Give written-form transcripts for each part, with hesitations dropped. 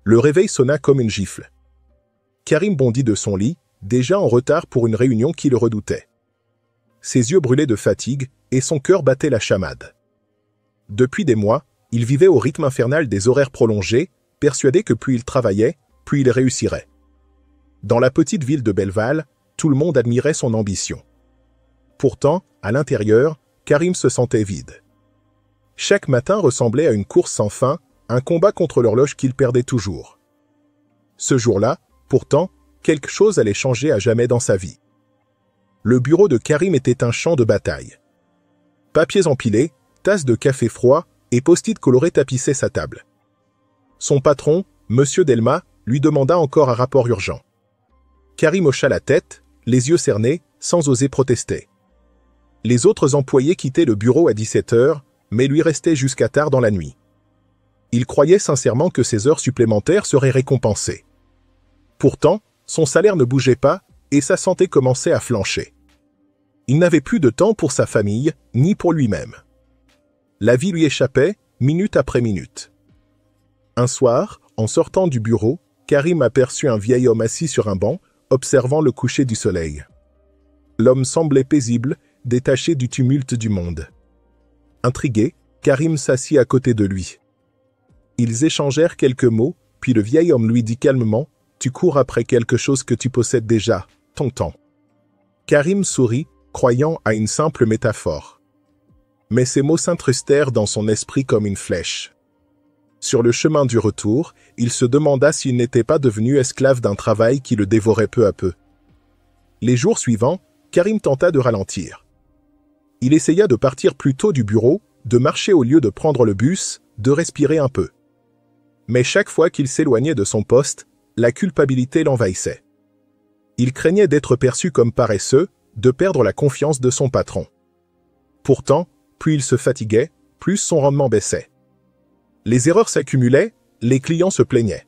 Le réveil sonna comme une gifle. Karim bondit de son lit, déjà en retard pour une réunion qui le redoutait. Ses yeux brûlaient de fatigue et son cœur battait la chamade. Depuis des mois, il vivait au rythme infernal des horaires prolongés, persuadé que plus il travaillait, plus il réussirait. Dans la petite ville de Belleval, tout le monde admirait son ambition. Pourtant, à l'intérieur, Karim se sentait vide. Chaque matin ressemblait à une course sans fin, un combat contre l'horloge qu'il perdait toujours. Ce jour-là, pourtant, quelque chose allait changer à jamais dans sa vie. Le bureau de Karim était un champ de bataille. Papiers empilés, tasses de café froid et post-it colorés tapissaient sa table. Son patron, M. Delma, lui demanda encore un rapport urgent. Karim hocha la tête, les yeux cernés, sans oser protester. Les autres employés quittaient le bureau à 17 h, mais lui restaient jusqu'à tard dans la nuit. Il croyait sincèrement que ses heures supplémentaires seraient récompensées. Pourtant, son salaire ne bougeait pas et sa santé commençait à flancher. Il n'avait plus de temps pour sa famille, ni pour lui-même. La vie lui échappait, minute après minute. Un soir, en sortant du bureau, Karim aperçut un vieil homme assis sur un banc, observant le coucher du soleil. L'homme semblait paisible, détaché du tumulte du monde. Intrigué, Karim s'assit à côté de lui. Ils échangèrent quelques mots, puis le vieil homme lui dit calmement « Tu cours après quelque chose que tu possèdes déjà, ton temps. » Karim sourit, croyant à une simple métaphore. Mais ces mots s'incrustèrent dans son esprit comme une flèche. Sur le chemin du retour, il se demanda s'il n'était pas devenu esclave d'un travail qui le dévorait peu à peu. Les jours suivants, Karim tenta de ralentir. Il essaya de partir plus tôt du bureau, de marcher au lieu de prendre le bus, de respirer un peu. Mais chaque fois qu'il s'éloignait de son poste, la culpabilité l'envahissait. Il craignait d'être perçu comme paresseux, de perdre la confiance de son patron. Pourtant, plus il se fatiguait, plus son rendement baissait. Les erreurs s'accumulaient, les clients se plaignaient.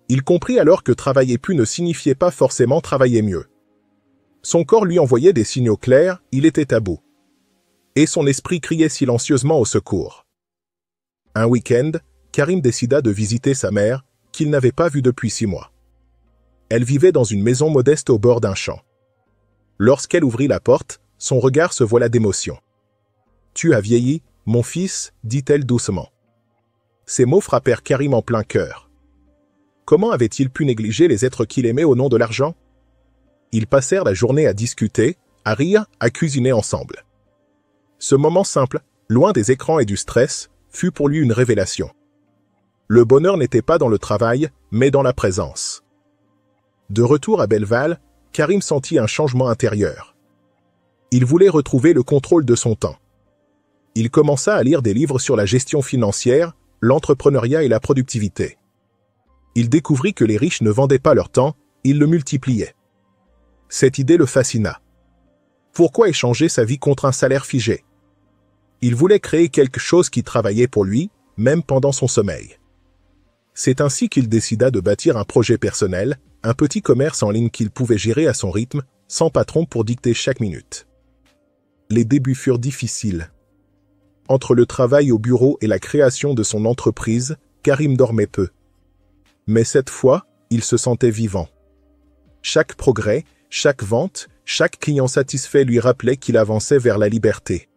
Il comprit alors que travailler plus ne signifiait pas forcément travailler mieux. Son corps lui envoyait des signaux clairs, il était à bout. Et son esprit criait silencieusement au secours. Un week-end, Karim décida de visiter sa mère, qu'il n'avait pas vue depuis 6 mois. Elle vivait dans une maison modeste au bord d'un champ. Lorsqu'elle ouvrit la porte, son regard se voila d'émotion. « Tu as vieilli, mon fils, dit-elle doucement. » Ces mots frappèrent Karim en plein cœur. Comment avait-il pu négliger les êtres qu'il aimait au nom de l'argent? Ils passèrent la journée à discuter, à rire, à cuisiner ensemble. Ce moment simple, loin des écrans et du stress, fut pour lui une révélation. Le bonheur n'était pas dans le travail, mais dans la présence. De retour à Belleval, Karim sentit un changement intérieur. Il voulait retrouver le contrôle de son temps. Il commença à lire des livres sur la gestion financière, l'entrepreneuriat et la productivité. Il découvrit que les riches ne vendaient pas leur temps, ils le multipliaient. Cette idée le fascina. Pourquoi échanger sa vie contre un salaire figé? Il voulait créer quelque chose qui travaillait pour lui, même pendant son sommeil. C'est ainsi qu'il décida de bâtir un projet personnel, un petit commerce en ligne qu'il pouvait gérer à son rythme, sans patron pour dicter chaque minute. Les débuts furent difficiles. Entre le travail au bureau et la création de son entreprise, Karim dormait peu. Mais cette fois, il se sentait vivant. Chaque progrès, chaque vente, chaque client satisfait lui rappelait qu'il avançait vers la liberté.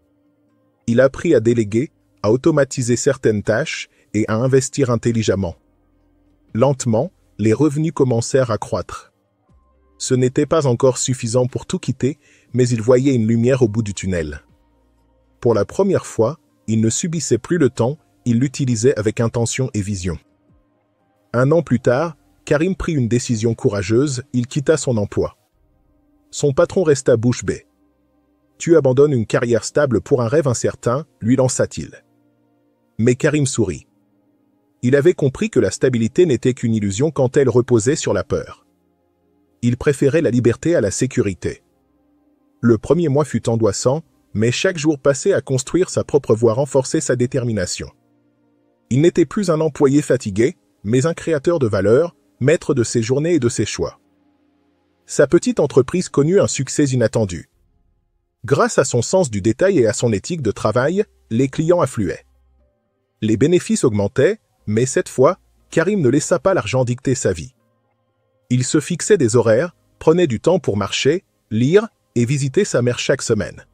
Il apprit à déléguer, à automatiser certaines tâches et à investir intelligemment. Lentement, les revenus commencèrent à croître. Ce n'était pas encore suffisant pour tout quitter, mais il voyait une lumière au bout du tunnel. Pour la première fois, il ne subissait plus le temps, il l'utilisait avec intention et vision. 1 an plus tard, Karim prit une décision courageuse, il quitta son emploi. Son patron resta bouche bée. « Tu abandonnes une carrière stable pour un rêve incertain », lui lança-t-il. Mais Karim sourit. Il avait compris que la stabilité n'était qu'une illusion quand elle reposait sur la peur. Il préférait la liberté à la sécurité. Le premier mois fut angoissant, mais chaque jour passé à construire sa propre voie renforçait sa détermination. Il n'était plus un employé fatigué, mais un créateur de valeur, maître de ses journées et de ses choix. Sa petite entreprise connut un succès inattendu. Grâce à son sens du détail et à son éthique de travail, les clients affluaient. Les bénéfices augmentaient, mais cette fois, Karim ne laissa pas l'argent dicter sa vie. Il se fixait des horaires, prenait du temps pour marcher, lire et visiter sa mère chaque semaine.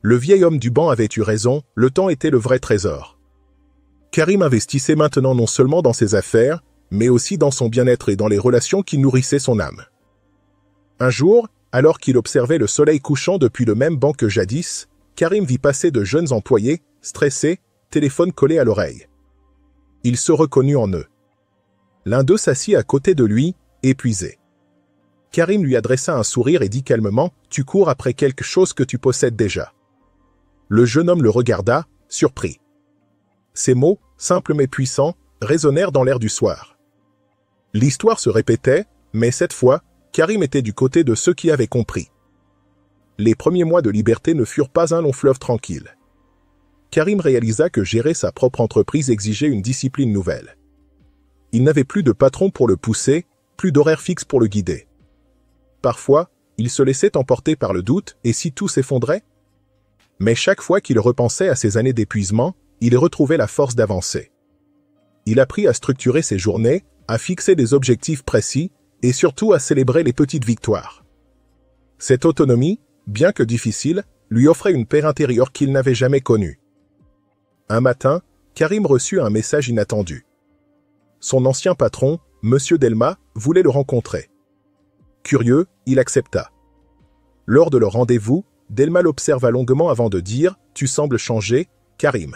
Le vieil homme du banc avait eu raison, le temps était le vrai trésor. Karim investissait maintenant non seulement dans ses affaires, mais aussi dans son bien-être et dans les relations qui nourrissaient son âme. Un jour, alors qu'il observait le soleil couchant depuis le même banc que jadis, Karim vit passer de jeunes employés, stressés, téléphone collé à l'oreille. Il se reconnut en eux. L'un d'eux s'assit à côté de lui, épuisé. Karim lui adressa un sourire et dit calmement « Tu cours après quelque chose que tu possèdes déjà. » Le jeune homme le regarda, surpris. Ces mots, simples mais puissants, résonnèrent dans l'air du soir. L'histoire se répétait, mais cette fois, Karim était du côté de ceux qui avaient compris. Les premiers mois de liberté ne furent pas un long fleuve tranquille. Karim réalisa que gérer sa propre entreprise exigeait une discipline nouvelle. Il n'avait plus de patron pour le pousser, plus d'horaire fixe pour le guider. Parfois, il se laissait emporter par le doute, et si tout s'effondrait? Mais chaque fois qu'il repensait à ses années d'épuisement, il retrouvait la force d'avancer. Il apprit à structurer ses journées, à fixer des objectifs précis, et surtout à célébrer les petites victoires. Cette autonomie, bien que difficile, lui offrait une paix intérieure qu'il n'avait jamais connue. Un matin, Karim reçut un message inattendu. Son ancien patron, M. Delma, voulait le rencontrer. Curieux, il accepta. Lors de leur rendez-vous, Delma l'observa longuement avant de dire « Tu sembles changer, Karim. »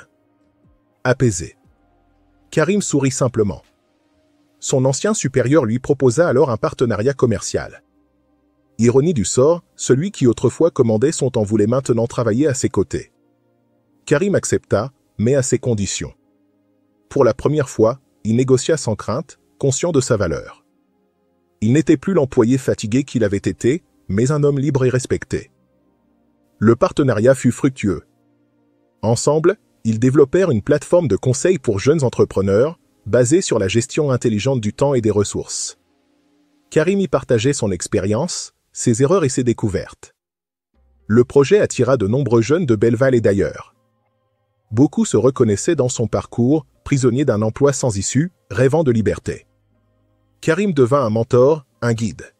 Apaisé. Karim sourit simplement. Son ancien supérieur lui proposa alors un partenariat commercial. Ironie du sort, celui qui autrefois commandait son temps voulait maintenant travailler à ses côtés. Karim accepta, mais à ses conditions. Pour la première fois, il négocia sans crainte, conscient de sa valeur. Il n'était plus l'employé fatigué qu'il avait été, mais un homme libre et respecté. Le partenariat fut fructueux. Ensemble, ils développèrent une plateforme de conseil pour jeunes entrepreneurs, basée sur la gestion intelligente du temps et des ressources. Karim y partageait son expérience, ses erreurs et ses découvertes. Le projet attira de nombreux jeunes de Belleval et d'ailleurs. Beaucoup se reconnaissaient dans son parcours, prisonnier d'un emploi sans issue, rêvant de liberté. Karim devint un mentor, un guide.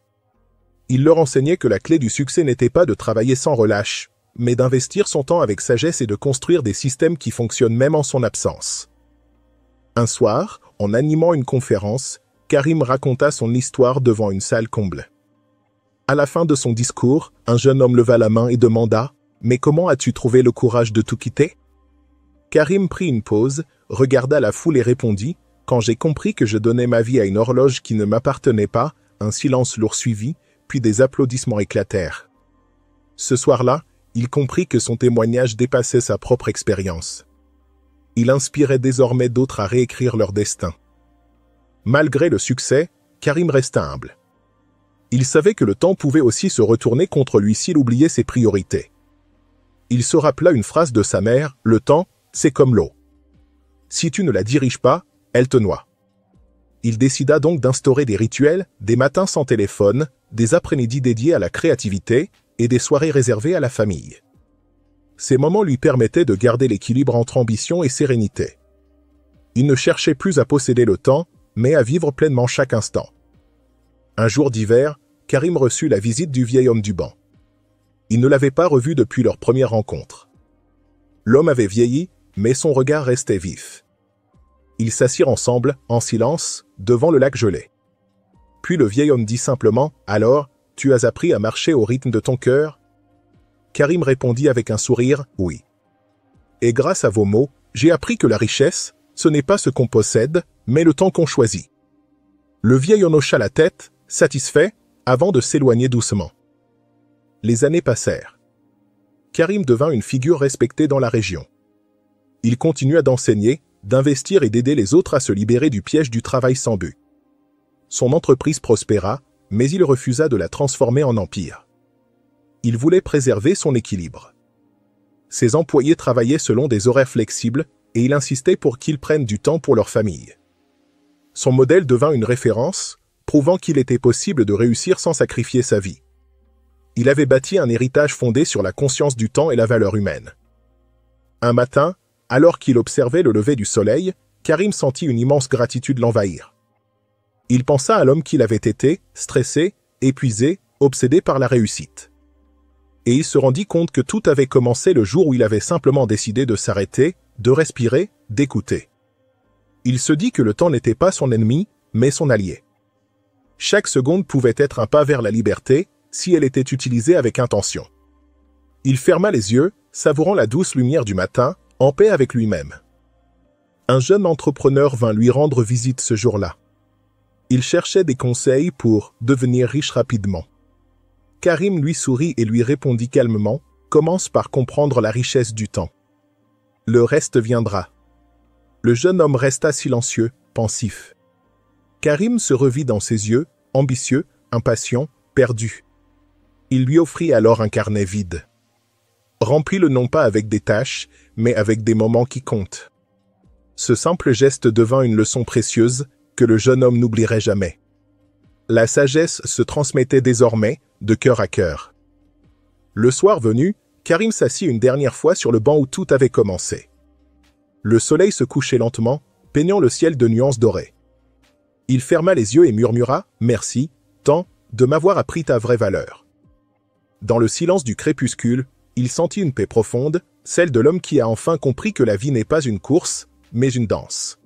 Il leur enseignait que la clé du succès n'était pas de travailler sans relâche, mais d'investir son temps avec sagesse et de construire des systèmes qui fonctionnent même en son absence. Un soir, en animant une conférence, Karim raconta son histoire devant une salle comble. À la fin de son discours, un jeune homme leva la main et demanda « Mais comment as-tu trouvé le courage de tout quitter ?» Karim prit une pause, regarda la foule et répondit « Quand j'ai compris que je donnais ma vie à une horloge qui ne m'appartenait pas, un silence lourd suivit, puis des applaudissements éclatèrent. » Ce soir-là, il comprit que son témoignage dépassait sa propre expérience. Il inspirait désormais d'autres à réécrire leur destin. Malgré le succès, Karim resta humble. Il savait que le temps pouvait aussi se retourner contre lui s'il oubliait ses priorités. Il se rappela une phrase de sa mère, « Le temps, c'est comme l'eau. Si tu ne la diriges pas, elle te noie. » Il décida donc d'instaurer des rituels, des matins sans téléphone, des après-midi dédiés à la créativité et des soirées réservées à la famille. Ces moments lui permettaient de garder l'équilibre entre ambition et sérénité. Il ne cherchait plus à posséder le temps, mais à vivre pleinement chaque instant. Un jour d'hiver, Karim reçut la visite du vieil homme du banc. Il ne l'avait pas revu depuis leur première rencontre. L'homme avait vieilli, mais son regard restait vif. Ils s'assirent ensemble, en silence, devant le lac gelé. Puis le vieil homme dit simplement « Alors, tu as appris à marcher au rythme de ton cœur ?» Karim répondit avec un sourire « Oui. Et grâce à vos mots, j'ai appris que la richesse, ce n'est pas ce qu'on possède, mais le temps qu'on choisit. » Le vieil homme hocha la tête, satisfait, avant de s'éloigner doucement. Les années passèrent. Karim devint une figure respectée dans la région. Il continua d'enseigner, d'investir et d'aider les autres à se libérer du piège du travail sans but. Son entreprise prospéra, mais il refusa de la transformer en empire. Il voulait préserver son équilibre. Ses employés travaillaient selon des horaires flexibles et il insistait pour qu'ils prennent du temps pour leur famille. Son modèle devint une référence, prouvant qu'il était possible de réussir sans sacrifier sa vie. Il avait bâti un héritage fondé sur la conscience du temps et la valeur humaine. Un matin, alors qu'il observait le lever du soleil, Karim sentit une immense gratitude l'envahir. Il pensa à l'homme qu'il avait été, stressé, épuisé, obsédé par la réussite. Et il se rendit compte que tout avait commencé le jour où il avait simplement décidé de s'arrêter, de respirer, d'écouter. Il se dit que le temps n'était pas son ennemi, mais son allié. Chaque seconde pouvait être un pas vers la liberté, si elle était utilisée avec intention. Il ferma les yeux, savourant la douce lumière du matin, en paix avec lui-même. Un jeune entrepreneur vint lui rendre visite ce jour-là. Il cherchait des conseils pour devenir riche rapidement. Karim lui sourit et lui répondit calmement, « Commence par comprendre la richesse du temps. Le reste viendra. » Le jeune homme resta silencieux, pensif. Karim se revit dans ses yeux, ambitieux, impatient, perdu. Il lui offrit alors un carnet vide. Remplis-le non pas avec des tâches, mais avec des moments qui comptent. Ce simple geste devint une leçon précieuse que le jeune homme n'oublierait jamais. La sagesse se transmettait désormais de cœur à cœur. Le soir venu, Karim s'assit une dernière fois sur le banc où tout avait commencé. Le soleil se couchait lentement, peignant le ciel de nuances dorées. Il ferma les yeux et murmura « Merci, tant, de m'avoir appris ta vraie valeur. » Dans le silence du crépuscule, il sentit une paix profonde, celle de l'homme qui a enfin compris que la vie n'est pas une course, mais une danse.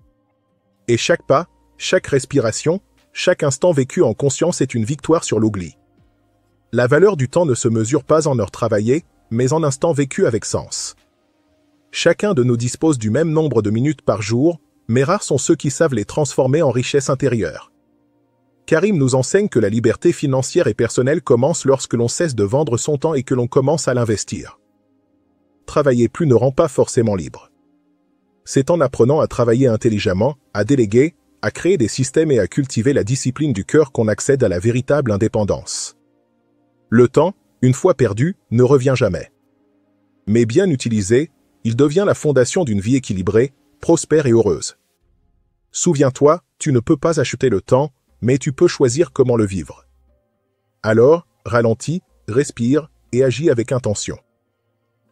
Et chaque pas, chaque respiration, chaque instant vécu en conscience est une victoire sur l'oubli. La valeur du temps ne se mesure pas en heures travaillées, mais en instants vécus avec sens. Chacun de nous dispose du même nombre de minutes par jour, mais rares sont ceux qui savent les transformer en richesse intérieure. Karim nous enseigne que la liberté financière et personnelle commence lorsque l'on cesse de vendre son temps et que l'on commence à l'investir. Travailler plus ne rend pas forcément libre. C'est en apprenant à travailler intelligemment, à déléguer, à créer des systèmes et à cultiver la discipline du cœur qu'on accède à la véritable indépendance. Le temps, une fois perdu, ne revient jamais. Mais bien utilisé, il devient la fondation d'une vie équilibrée, prospère et heureuse. Souviens-toi, tu ne peux pas acheter le temps, mais tu peux choisir comment le vivre. Alors, ralentis, respire et agis avec intention.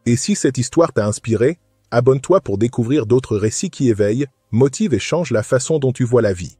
Et si cette histoire t'a inspiré, abonne-toi pour découvrir d'autres récits qui éveillent, motivent et changent la façon dont tu vois la vie.